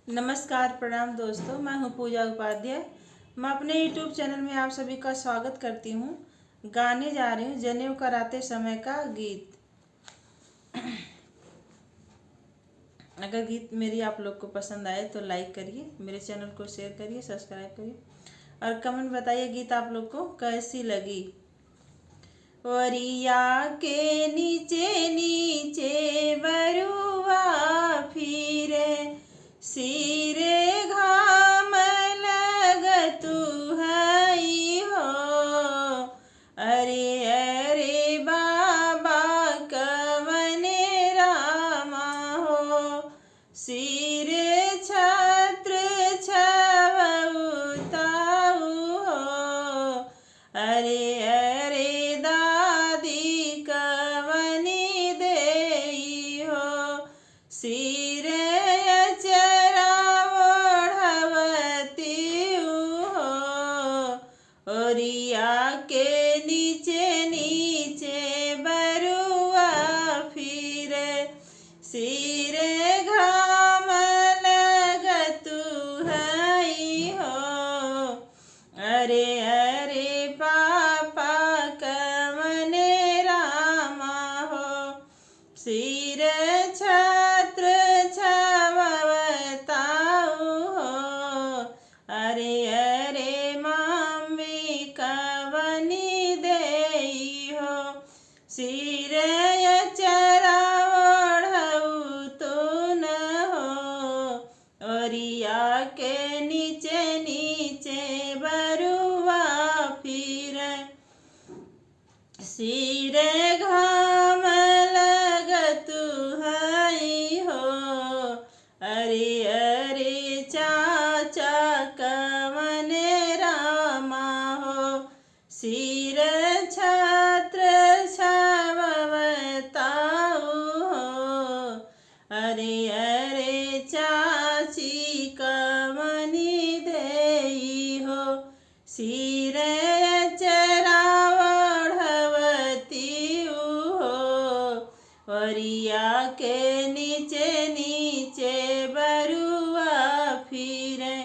नमस्कार, प्रणाम दोस्तों। मैं हूं पूजा उपाध्याय। मैं अपने YouTube चैनल में आप सभी का स्वागत करती हूं। गाने जा रही हूं जनेऊ कराते समय का गीत। अगर गीत मेरी आप लोग को पसंद आए तो लाइक करिए, मेरे चैनल को शेयर करिए, सब्सक्राइब करिए और कमेंट बताइए गीत आप लोग को कैसी लगी। वरिया के नीचे नीचे बरुआ फिरे, सिरे घाम लगतु हई हो। अरे अरे बाबा कवने रामा हो, सिरे छत्र छवउताऊ हो। अरे अरे दादी कवनी देई हो, सिरे ओरिया के नीचे नीचे बरुआ फिरे, सिरे घाम लगतु हई हो। अरे अरे पापा कवने रामा हो, सिर छत्र छवउताऊ हो। अरे अरे कवनी देई हो, सिरे चरा ओढ़ऊ तो न हो। ओरिया के नीचे नीचे बरुआ फिरे, सिरे घाम लगतु हई हो। अरे अरे चाचा कवने रामा हो, सिर छत्र छवउताऊ हो। अरे अरे चाची कवनी देई हो, सिर चरा ओढ़वतीऊ हो। वरिया के नीचे नीचे बरुआ फिरे,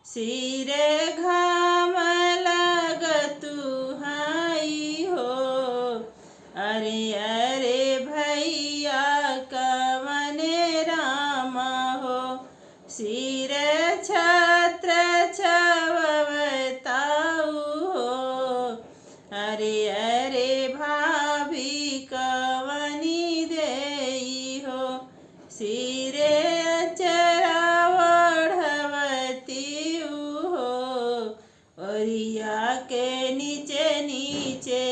सिरे घाम लगतु हई हो। अरे अरे भैया कवने रामा हो, सिर छत्र छवउताऊ हो। अरे अरे भाभी कवनी देई हो, सिरे चरा ओढ़वतीऊ हो। ओरिया के नीचे नीचे